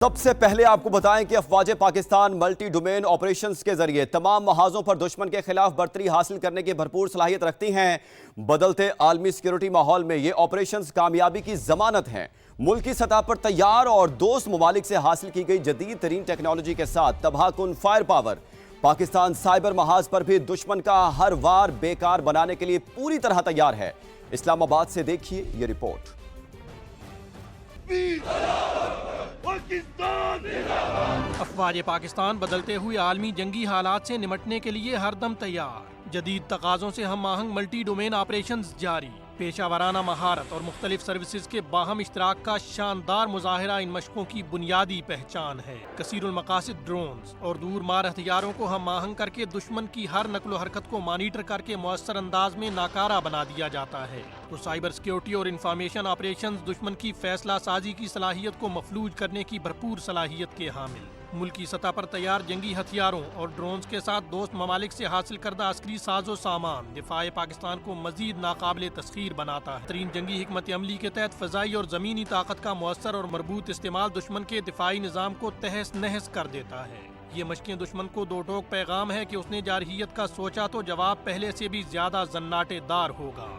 सबसे पहले आपको बताएं कि अफवाज पाकिस्तान मल्टी डोमेन ऑपरेशंस के जरिए तमाम महाजों पर दुश्मन के खिलाफ बर्तरी हासिल करने की भरपूर सलाहियत रखती हैं। बदलते आलमी सिक्योरिटी माहौल में ये ऑपरेशंस कामयाबी की जमानत हैं। मुल्क की सतह पर तैयार और दोस्त ममालिक से हासिल की गई जदीद तरीन टेक्नोलॉजी के साथ तबाहकुन फायर पावर, पाकिस्तान साइबर महाज पर भी दुश्मन का हर वार बेकार बनाने के लिए पूरी तरह तैयार है। इस्लामाबाद से देखिए ये रिपोर्ट। अफवाज पाकिस्तान बदलते हुए आलमी जंगी हालात से निमटने के लिए हरदम तैयार। जदीद तकाज़ों से हम आहंग मल्टी डोमेन ऑपरेशंस जारी। पेशावराना महारत और मुख्तलिफ सर्विसेज के बाहम इश्तराक का शानदार मुजाहिरा इन मशकों की बुनियादी पहचान है। कसीरुल मकासिद ड्रोन्स और दूर मार हथियारों को हम आहंग करके दुश्मन की हर नकलो हरकत को मॉनिटर करके मौसर अंदाज में नाकारा बना दिया जाता है। तो साइबर सिक्योरिटी और इंफॉर्मेशन ऑपरेशंस दुश्मन की फैसला साजी की सलाहियत को मफलूज करने की भरपूर सलाहियत के हामिल। मुल्क की सतह पर तैयार जंगी हथियारों और ड्रोन्स के साथ दोस्त ममालिक से हासिल करदा अस्करी साजो सामान दिफाए पाकिस्तान को मजीद नाकाबिले तस्खीर बनाता है। तरीन जंगी हिकमत अमली के तहत फजाई और जमीनी ताकत का मौसर और मरबूत इस्तेमाल दुश्मन के दिफाई निज़ाम को तहस नहस कर देता है। ये मशकें दुश्मन को दो टोक पैगाम है कि उसने जारहियत का सोचा तो जवाब पहले से भी ज्यादा जन्नाटेदार होगा।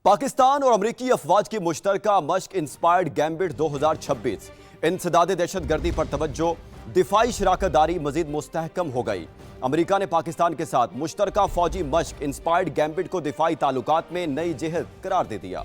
पाकिस्तान और अमरीकी अफवाज की मुश्तरका मश्क इंस्पायर्ड गैम्बिट 2026 इंसदाद दहशतगर्दी पर तवज्जो, दिफाई शराकतदारी मजीद मुस्तहकम हो गई। अमरीका ने पाकिस्तान के साथ मुश्तरका फौजी मश्क इंस्पायर्ड गैम्बिट को दिफाई ताल्लुकात में नई जिहद करार दे दिया।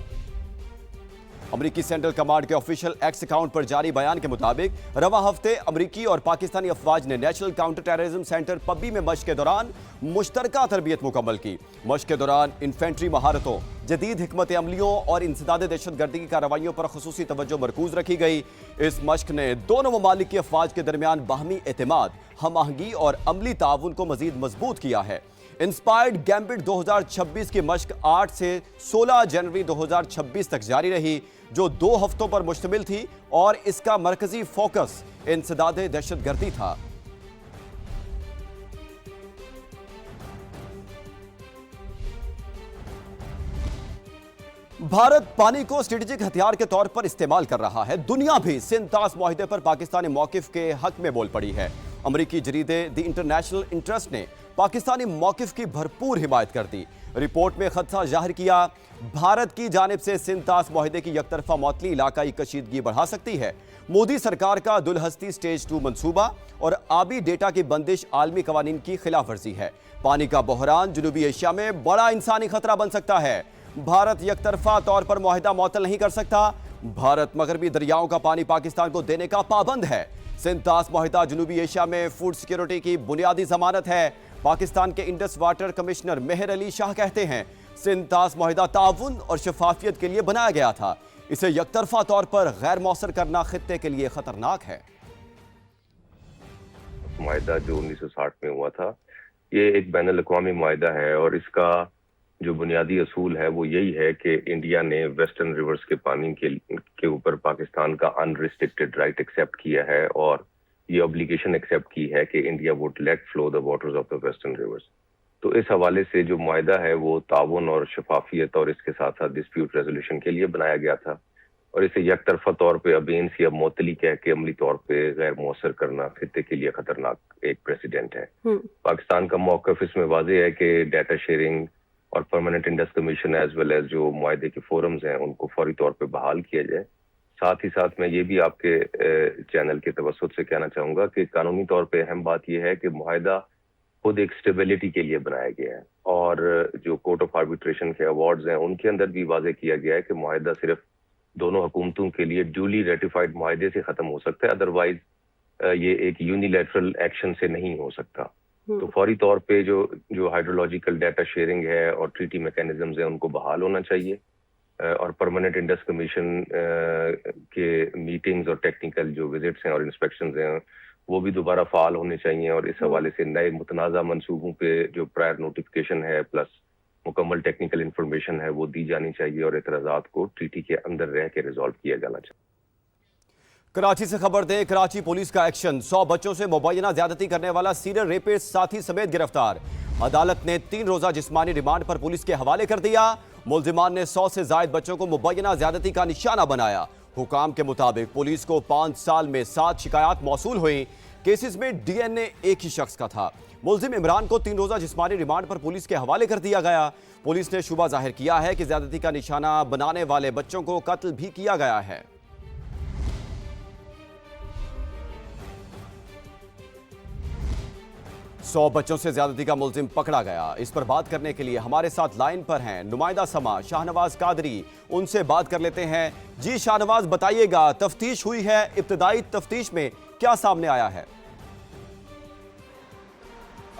अमरीकी सेंट्रल कमांड के ऑफिशियल एक्स अकाउंट पर जारी बयान के मुताबिक रवां हफ्ते अमरीकी और पाकिस्तानी अफवाज ने नेशनल काउंटर टेररिज्म सेंटर पब्बी में मश्क के दौरान मुश्तरका तरबियत मुकम्मल की। मश्क के दौरान इन्फेंट्री महारतों, जदीद हिकमत अमलियों और इंसदाद दहशतगर्दी की कार्रवाइयों पर खुसूसी तवज्जो मरकूज रखी गई। इस मश्क ने दोनों ममालिक की अफवाज के दरमियान बाहमी एतमाद, हम आहंगी और अमली ताउन को मजीद मजबूत किया है। इंस्पायर्ड गैम्बिट 2026 की मश्क 8 से 16 जनवरी 2026 तक जारी रही, जो 2 हफ्तों पर मुश्तमिल थी और इसका मरकजी फोकस इंसदाद दहशतगर्दी था। भारत पानी को स्ट्रेटेजिक हथियार के तौर पर इस्तेमाल कर रहा है। दुनिया भी सिंध तास मुआहदे पर पाकिस्तानी मौकिफ के हक में बोल पड़ी है। अमरीकी जरीदे द इंटरनेशनल इंटरेस्ट ने पाकिस्तानी मौकिफ की भरपूर हिमायत कर दी। रिपोर्ट में खदशा जाहिर किया, भारत की जानिब से सिंध तास मुआहदे की यकतरफा मौतली इलाकाई कशीदगी बढ़ा सकती है। मोदी सरकार का दुलहस्ती स्टेज 2 मंसूबा और आबी डेटा की बंदिश आलमी कवानीन की खिलाफ वर्जी है। पानी का बहरान जनूबी एशिया में बड़ा इंसानी खतरा बन सकता है। भारत यकतरफा तौर पर मुआहिदा मुअत्तल नहीं कर सकता। भारत मगरबी दरियाओं का पानी पाकिस्तान को देने का पाबंद है। सिंध तास मुआहिदा जनूबी एशिया में फूड सिक्योरिटी की बुनियादी जमानत है। पाकिस्तान के इंडस वाटर कमिश्नर मेहर अली शाह कहते हैं, सिंध तास मुआहिदा ताउन और शफाफियत के लिए बनाया गया था। इसे यकतरफा तौर पर गैर मौसर करना खित्ते के लिए खतरनाक है। मुआहिदा जो 1960 में हुआ था, ये एक बैनुल अक़वामी मुआहिदा है और इसका जो बुनियादी असूल है वो यही है कि इंडिया ने वेस्टर्न रिवर्स के पानी के ऊपर पाकिस्तान का अनरिस्ट्रिक्टेड राइट एक्सेप्ट किया है और ये ऑब्लिगेशन एक्सेप्ट की है कि India would let flow the waters of the western rivers. तो इस हवाले से जो मुआहिदा है वो ताउन और शफाफियत और इसके साथ साथ डिस्प्यूट रेजोल्यूशन के लिए बनाया गया था और इसे यकतरफा तौर पे अबेंस या मोतली कह के अमली तौर पे गैर मौसर करना खित्ते के लिए खतरनाक एक प्रेसिडेंट है। पाकिस्तान का मौक़िफ़ इसमें वाज़ेह है कि डाटा शेयरिंग और Permanent Indus Commission as well as जो मुआहिदे के फोरम्स हैं उनको फौरी तौर पे बहाल किया जाए। साथ ही साथ मैं ये भी आपके चैनल के तवस्सुत से कहना चाहूँगा कि कानूनी तौर पे अहम बात यह है कि मुआहिदा खुद एक स्टेबिलिटी के लिए बनाया गया है और जो कोर्ट ऑफ आर्बिट्रेशन के अवार्ड्स हैं उनके अंदर भी वाज़ेह किया गया है कि मुआहिदा सिर्फ दोनों हुकूमतों के लिए ड्यूली रेटिफाइड मुआहिदे से ख़त्म हो सकता है, अदरवाइज ये एक यूनिलैटरल एक्शन से नहीं हो सकता। तो फौरी तौर पे जो हाइड्रोलॉजिकल डाटा शेयरिंग है और ट्रीटी मैकेनिज्म्स हैं उनको बहाल होना चाहिए और परमानेंट इंडस कमीशन के मीटिंग्स और टेक्निकल जो विजिट्स हैं और इंस्पेक्शंस हैं वो भी दोबारा फाल होने चाहिए और इस हवाले से नए मुतनाज़ा मंसूबों पे जो प्रायर नोटिफिकेशन है प्लस मुकम्मल टेक्निकल इंफॉर्मेशन है वो दी जानी चाहिए और एतराज़ात को ट्रीटी के अंदर रह के रिजॉल्व किया जाना चाहिए। कराची से खबर दें, कराची पुलिस का एक्शन, 100 बच्चों से मुबैना ज्यादती करने वाला सीरियल रेपिस्ट साथी समेत गिरफ्तार। अदालत ने 3 रोजा जिस्मानी रिमांड पर पुलिस के हवाले कर दिया मुल्जिमान ने 100 से ज्यादा बच्चों को मुबैना ज्यादती का निशाना बनाया। हुकाम के मुताबिक पुलिस को 5 साल में 7 शिकायत मौसूल हुई। केसेस में डीएनए एक ही शख्स का था। मुल्जिम इमरान को 3 रोजा जिस्मानी रिमांड पर पुलिस के हवाले कर दिया गया। पुलिस ने शुबा जाहिर किया है कि ज्यादती का निशाना बनाने वाले बच्चों को कत्ल भी किया गया है। सौ बच्चों से ज्यादती का मुल्जिम पकड़ा गया। इस पर बात करने के लिए हमारे साथ लाइन पर हैं नुमाइंदा समा शाहनवाज कादरी। उनसे बात कर लेते हैं। जी शाहनवाज, बताइएगा, तफ्तीश हुई है, इब्तदाई तफ्तीश में क्या सामने आया है?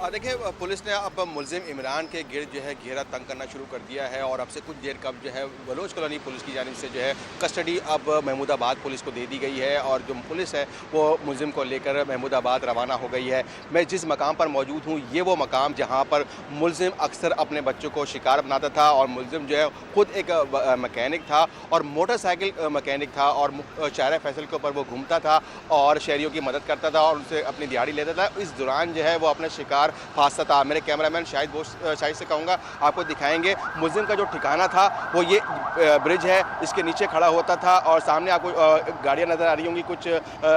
देखिए, पुलिस ने अब मुल्जिम इमरान के गिर्द जो है घेरा तंग करना शुरू कर दिया है और अब से कुछ देर कब जो है बलोच कॉलोनी पुलिस की जानिब से जो है कस्टडी अब महमूदाबाद पुलिस को दे दी गई है और जो पुलिस है वो मुल्जिम को लेकर महमूदाबाद रवाना हो गई है। मैं जिस मकाम पर मौजूद हूँ ये वो मकाम जहाँ पर मुल्जिम अक्सर अपने बच्चों को शिकार बनाता था और मुल्जिम जो है खुद एक मकैनिक था और मोटरसाइकिल मकैनिक था और शाहरा फैसल के ऊपर वो घूमता था और शहरियों की मदद करता था और उनसे अपनी दिहाड़ी लेता था। इस दौरान जो है वो अपने शिकार फांसता था। मेरे कैमरामैन शाहिद से कहूँगा आपको दिखाएंगे मुल्जिम का जो ठिकाना था वो ये ब्रिज है, इसके नीचे खड़ा होता था और सामने आपको गाड़ियाँ नज़र आ रही होंगी कुछ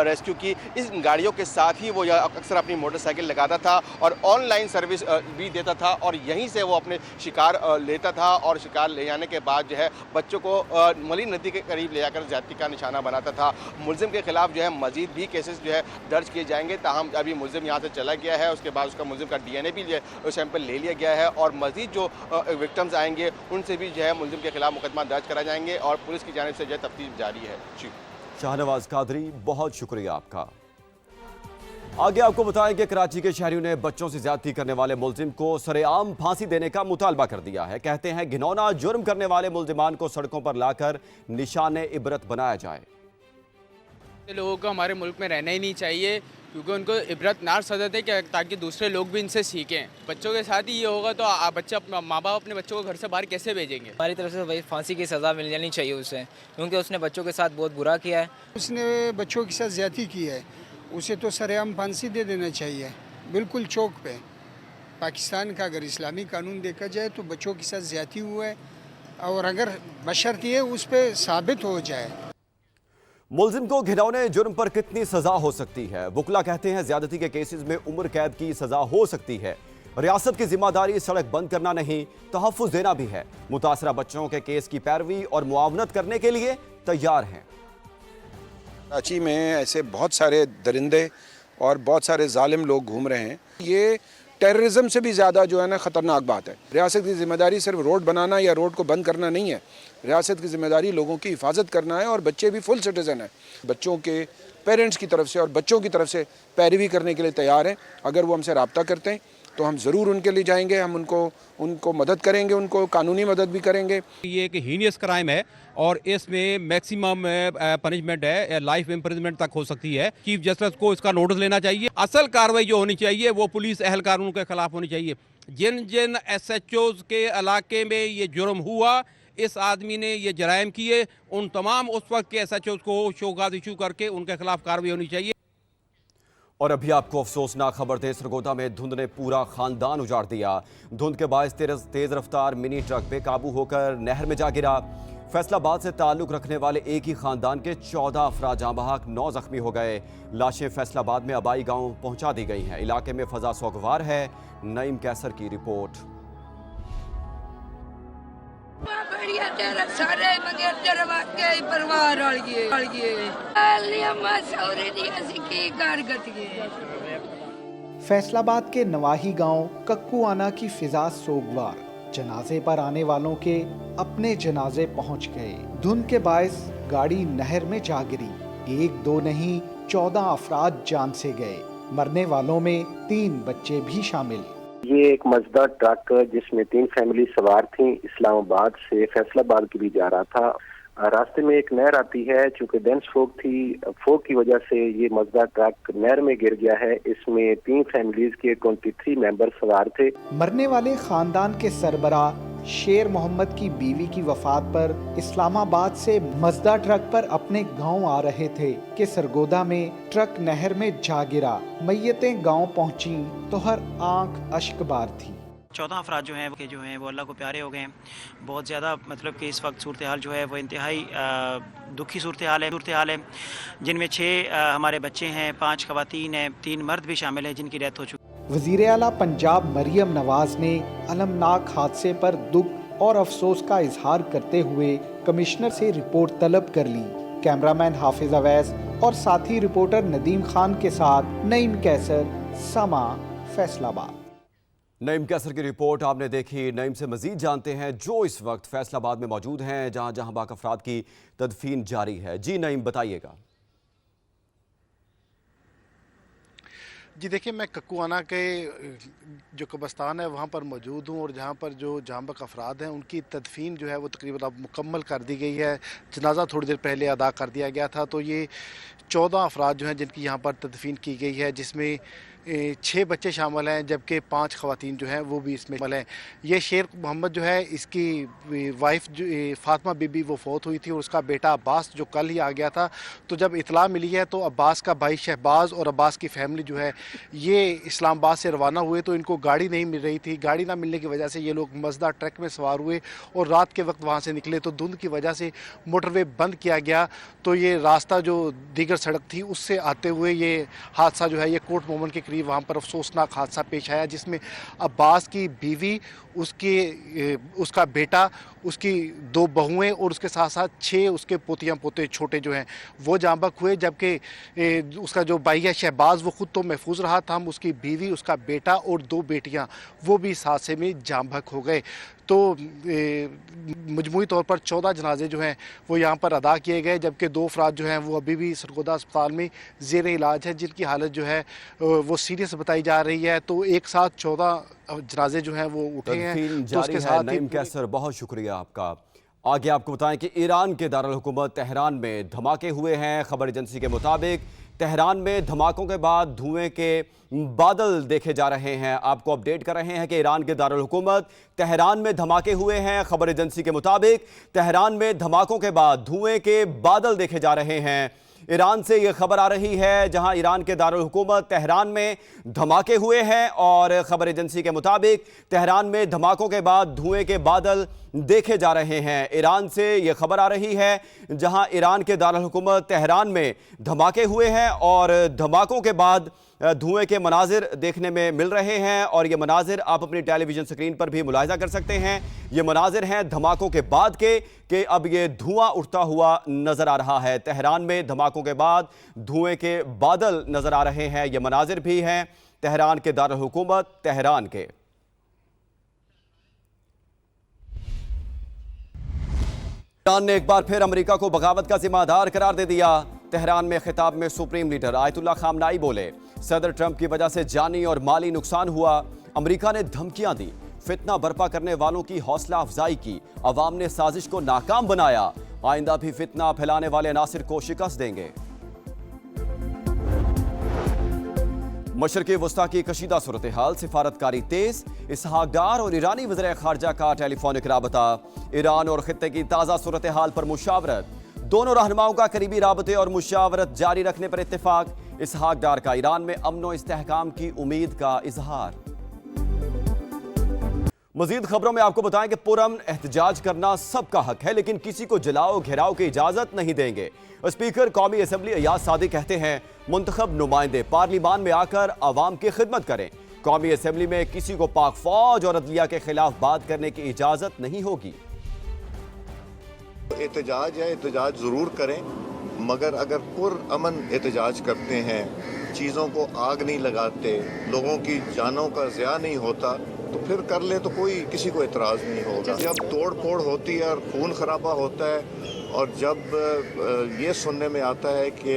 रेस्क्यू की। इस गाड़ियों के साथ ही वो अक्सर अपनी मोटरसाइकिल लगाता था और ऑनलाइन सर्विस भी देता था और यहीं से वो अपने शिकार लेता था और शिकार ले जाने के बाद जो है बच्चों को मली नदी के करीब ले जाकर ज्यादती का निशाना बनाता था। मुल्जिम के खिलाफ जो है मजीद भी केसेस जो है दर्ज किए जाएंगे। ताहम अभी मुल्जिम यहाँ से चला गया है, उसके बाद उसका मुल्जिम का डीएनए भी सैंपल ले लिया गया है और मजीद जो विक्टिम्स आएंगे उनसे भी जो है मुल्जिम के खिलाफ मुकदमा दर्ज करा जाएंगे और पुलिस की जानिब से जो है तफ्तीश जारी है। जी शाहनवाज कादरी, बहुत शुक्रिया आपका। आगे आपको बताएं कि कराची के शहरियों ने बच्चों से ज्यादती करने वाले मुल्जिम को सरेआम फांसी देने का मुतालबा कर दिया है। कहते हैं घिनौना जुर्म करने वाले मुल्जिमान को सड़कों पर लाकर निशाने इबरत बनाया जाए। लोगों को हमारे मुल्क में रहना ही नहीं चाहिए क्योंकि उनको इबरत नार सजा दे ताकि दूसरे लोग भी इनसे सीखें। बच्चों के साथ ही ये होगा तो बच्चे माँ बाप अपने बच्चों को घर से बाहर कैसे भेजेंगे? हमारी तरफ से वही फांसी की सज़ा मिल जानी चाहिए उसे, क्योंकि उसने बच्चों के साथ बहुत बुरा किया है। उसने बच्चों के साथ ज़्यादती की है, उसे तो सरेआम फांसी दे देना चाहिए, बिल्कुल चौक पे। पाकिस्तान का अगर इस्लामी कानून देखा जाए तो बच्चों के साथ ज़्यादती हुआ है और अगर बशर्ते उस पर साबित हो जाए। मुल्जिम को घिनौने जुर्म पर कितनी सजा हो सकती है? वुकला कहते हैं ज्यादती के केसेस में उम्र कैद की सजा हो सकती है। रियासत की जिम्मेदारी सड़क बंद करना नहीं, तहफ्फुज देना भी है। मुतासरा बच्चों के केस की पैरवी और मुआवनत करने के लिए तैयार हैं। कराची में ऐसे बहुत सारे दरिंदे और बहुत सारे जालिम लोग घूम रहे हैं। ये टेररिज्म से भी ज़्यादा जो है ना ख़तरनाक बात है। रियासत की ज़िम्मेदारी सिर्फ रोड बनाना या रोड को बंद करना नहीं है। रियासत की ज़िम्मेदारी लोगों की हिफाजत करना है और बच्चे भी फुल सिटीज़न हैं। बच्चों के पेरेंट्स की तरफ से और बच्चों की तरफ से पैरवी करने के लिए तैयार हैं। अगर वो हमसे रब्ता करते हैं तो हम ज़रूर उनके लिए जाएंगे, हम उनको मदद करेंगे, उनको कानूनी मदद भी करेंगे। ये एक हीनियस क्राइम है और इसमें मैक्सिमम पनिशमेंट है, लाइफ इम्प्रिजनमेंट तक हो सकती है। चीफ जस्टिस को इसका नोटिस लेना चाहिए। असल कार्रवाई जो होनी चाहिए वो पुलिस एहलकारों के खिलाफ होनी चाहिए। जिन जिन SHOs के इलाके में ये जुर्म हुआ, इस आदमी ने ये जराइम किए, उन तमाम उस वक्त के SHOs को शोकाज इशू करके उनके खिलाफ कार्रवाई होनी चाहिए। और अभी आपको अफसोसनाक खबर दें, सरगोदा में धुंध ने पूरा खानदान उजाड़ दिया। धुंध के बायस तेज रफ्तार मिनी ट्रक बेकाबू होकर नहर में जा गिरा। फैसलाबाद से ताल्लुक रखने वाले एक ही खानदान के 14 अफराद जहां बहक 9 जख्मी हो गए। लाशें फैसलाबाद में आबाई गांव पहुंचा दी गई हैं। इलाके में फजा सोगवार है। नईम कैसर की रिपोर्ट। फैसलाबाद के नवाही गांव कक्कुआना की फिजा सोगवार। जनाजे पर आने वालों के अपने जनाजे पहुंच गए। धुंध के बायस गाड़ी नहर में जा गिरी। 1 2 नहीं 14 अफराद जान से गए। मरने वालों में 3 बच्चे भी शामिल। ये एक मजदा ट्रक जिसमें 3 फैमिली सवार थी, इस्लामाबाद से फैसलाबाद के लिए जा रहा था। रास्ते में एक नहर आती है, चूंकि डेंस फोक थी, फोक की वजह से ये मजदा ट्रक नहर में गिर गया है। इसमें 3 फैमिलीज के 23 मेंबर सवार थे। मरने वाले खानदान के सरबराह शेर मोहम्मद की बीवी की वफात पर इस्लामाबाद से मजदा ट्रक पर अपने गांव आ रहे थे कि सरगोदा में ट्रक नहर में जा गिरा। मैयतें गांव पहुंची तो हर आंख अश्कबार थी। 14 अफराद जो हैं वो अल्लाह को प्यारे हो गए हैं। बहुत ज़्यादा मतलब कि इस वक्त सूरत हाल जो है वो इंतहाई दुखी सूरत हाल है, जिनमें 6 हमारे बच्चे हैं, 5 ख़वातीन हैं, 3 मर्द भी शामिल हैं जिनकी डेथ हो चुकी है। वज़ीर आला पंजाब मरियम नवाज ने अलमनाक हादसे पर दुख और अफसोस का इजहार करते हुए कमिश्नर से रिपोर्ट तलब कर ली। कैमरामैन हाफिज अवैस और साथी रिपोर्टर नदीम खान के साथ नईम कैसर, समा, फैसलाबाद। नईम कैसर की रिपोर्ट आपने देखी। नईम से मजीद जानते हैं जो इस वक्त फैसलाबाद में मौजूद हैं, जहां जहां बाकी अफराद की तदफीन जारी है। जी नईम, बताइएगा। जी देखिए, मैं कक्कुआना के जो कब्रिस्तान है वहाँ पर मौजूद हूँ और जहाँ पर जो जांबक अफराद हैं उनकी तदफीन जो है वो तकरीबन अब मुकम्मल कर दी गई है। जनाजा थोड़ी देर पहले अदा कर दिया गया था। तो ये 14 अफराद जो हैं जिनकी यहाँ पर तदफीन की गई है, जिसमें 6 बच्चे शामिल हैं, जबकि 5 ख़वातीन जो हैं वो भी इसमें शामिल हैं। ये शेर मोहम्मद जो है, इसकी वाइफ जो फातिमा बीबी वो फौत हुई थी और उसका बेटा अब्बास जो कल ही आ गया था। तो जब इतला मिली है तो अब्बास का भाई शहबाज और अब्बास की फैमिली जो है ये इस्लामाबाद से रवाना हुए। तो इनको गाड़ी नहीं मिल रही थी। गाड़ी ना मिलने की वजह से ये लोग मजदा ट्रक में सवार हुए और रात के वक्त वहाँ से निकले। तो धुंध की वजह से मोटरवे बंद किया गया। तो ये रास्ता जो दीगर सड़क थी उससे आते हुए ये हादसा जो है ये कोट मोमन के वहाँ पर अफसोसनाक हादसा पेश आया, जिसमें अब्बास की बीवी, उसका बेटा, उसकी 2 बहुएं और उसके साथ साथ 6 उसके पोतियां पोते छोटे जो हैं वो जांबक हुए। जबकि उसका जो भाई है शहबाज वो खुद तो महफूज रहा था, हम उसकी बीवी, उसका बेटा और 2 बेटियां वो भी इस हादसे में जांबक हो गए। तो मजमूई तौर पर 14 जनाजे जो हैं वो यहाँ पर अदा किए गए, जबकि 2 अफराद जो हैं वो अभी भी सरगोदा अस्पताल में ज़ेर इलाज है, जिनकी हालत जो है वो सीरियस बताई जा रही है। तो एक साथ 14 जनाजे जो हैं वो उठे हैं। तो उसके साथ नईम कैसर, बहुत शुक्रिया आपका। आगे आपको बताएं कि ईरान के दारुल हुकूमत तेहरान में धमाके हुए हैं। खबर एजेंसी के मुताबिक तेहरान में धमाकों के बाद धुएं के बादल देखे जा रहे हैं। आपको अपडेट कर रहे हैं कि ईरान के दारुल हुकूमत तेहरान में धमाके हुए हैं। खबर एजेंसी के मुताबिक तेहरान में धमाकों के बाद धुएं के बादल देखे जा रहे हैं। ईरान से यह खबर आ रही है, जहां ईरान के दारुल हुकूमत तेहरान में धमाके हुए हैं और खबर एजेंसी के मुताबिक तेहरान में धमाकों के बाद धुएं के बादल देखे जा रहे हैं। ईरान से यह खबर आ रही है, जहां ईरान के दारुल हुकूमत तेहरान में धमाके हुए हैं और धमाकों के बाद धुएं के मनाजिर देखने में मिल रहे हैं। और ये मनाजिर आप अपनी टेलीविजन स्क्रीन पर भी मुलाहिजा कर सकते हैं। ये मनाजिर हैं धमाकों के बाद के कि अब ये धुआं उठता हुआ नजर आ रहा है। तेहरान में धमाकों के बाद धुएं के बादल नजर आ रहे हैं। ये मनाजिर भी हैं तेहरान के दारुल हुकूमत तेहरान के। ईरान ने एक बार फिर अमेरिका को बगावत का जिम्मेदार करार दे दिया। तेहरान में खिताब में सुप्रीम लीडर आयतुल्ला खामनाई बोले, सदर ट्रंप की वजह से जानी और माली नुकसान हुआ। अमेरिका ने धमकियां दी, फितना बर्पा करने वालों की हौसला अफजाई की, अवाम ने साजिश को नाकाम बनाया। आइंदा भी फितना फैलाने वाले अनासिर को शिकस्त देंगे। मशरक़ी वस्ता की कशीदा सूरत हाल, सिफारतकारी तेज, इसहाक डार और ईरानी वज़ीर ख़ारजा का टेलीफोनिक राबता। ईरान और खित्ते की ताज़ा सूरत हाल पर मुशावरत। दोनों रहनुमाओं का करीबी राबते और मुशावरत जारी रखने पर इत्तेफाक। इसहाक डार का ईरान में अमन व इस्तेहकाम की उम्मीद का इजहार। मजीद खबरों में आपको बताएं कि पुरअमन एहतजाज करना सबका हक है, लेकिन किसी को जलाओ घेराव की इजाजत नहीं देंगे। स्पीकर कौमी असम्बली अयाज सादिक कहते हैं, मुंतखब नुमाइंदे पार्लिमान में आकर आवाम की खिदमत करें। कौमी असम्बली में किसी को पाक फौज और अदलिया के खिलाफ बात करने की इजाजत नहीं होगी। एहतजाज है, एहतजाज ज़रूर करें, मगर अगर पुरअमन एहतजाज करते हैं, चीज़ों को आग नहीं लगाते, लोगों की जानों का ज़िया नहीं होता, तो फिर कर ले तो कोई किसी को एतराज़ नहीं होगा। जब तोड़ फोड़ होती है और खून खराबा होता है और जब ये सुनने में आता है कि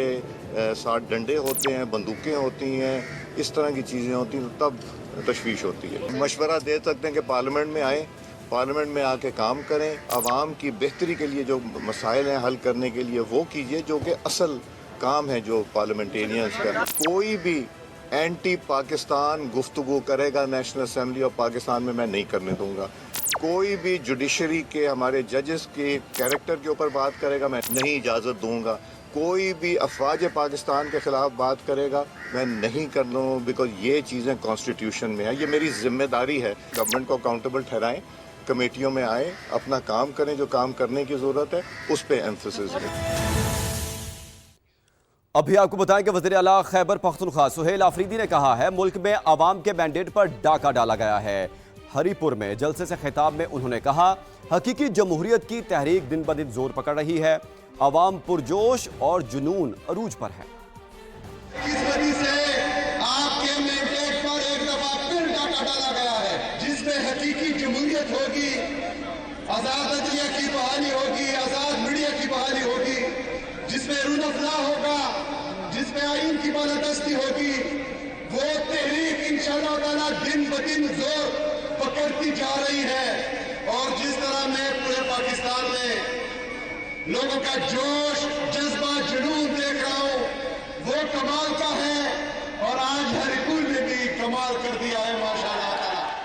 साथ डंडे होते हैं, बंदूकें होती हैं, इस तरह की चीज़ें होती हैं, तो तब तशवीश होती है। मशवरा दे सकते हैं कि पार्लियामेंट में आएँ, पार्लियामेंट में आके काम करें, आवाम की बेहतरी के लिए जो मसाइल हैं हल करने के लिए वो कीजिए, जो कि असल काम है जो पार्लियामेंटेरियंस का। कोई भी एंटी पाकिस्तान गुफ्तगू करेगा नेशनल असम्बली ऑफ पाकिस्तान में, मैं नहीं करने दूंगा। कोई भी जुडिशरी के हमारे जजेस के कैरेक्टर के ऊपर बात करेगा, मैं नहीं इजाज़त दूंगा। कोई भी अफवाज पाकिस्तान के खिलाफ बात करेगा, मैं नहीं कर लूँ, बिकॉज ये चीज़ें कॉन्स्टिट्यूशन में है। ये मेरी जिम्मेदारी है। गवर्नमेंट को अकाउंटेबल ठहराएं, कमेटियों में आए, अपना काम करें, जो काम करने की ज़रूरत है उस पर एम्फेसिस है। अभी आपको बताएं कि वज़ीर आला खैबर पख्तूनख्वा सुहेल आफरीदी ने कहा है मुल्क में आवाम के मैंडेट पर डाका डाला गया है। हरीपुर में जलसे से खिताब में उन्होंने कहा हकीकी जमहूरियत की तहरीक दिन ब दिन जोर पकड़ रही है, अवाम पुरजोश और जुनून अरूज पर है। इस वजह से आपके मैंडेट पर एक दफा फिर डाका डाला गया है, जिसमें हकीकी जमहूरियत होगी, आजाद अदलिया की बहाली होगी, आजाद मीडिया की बहाली होगी, जिसमें रूल-ए-फ़ला होगा, जिसमें आईन की बालादस्ती होगी। वो तहरीक इंशाअल्लाह ताला दिन ब दिन जोर पकड़ती जा रही है। और जिस तरह मैं पूरे पाकिस्तान में लोगों का जोश, जज्बा, जुनून देख रहा हूँ, वो कमाल का है। और आज हरिपुर में भी कमाल कर दिया है माशाअल्लाह।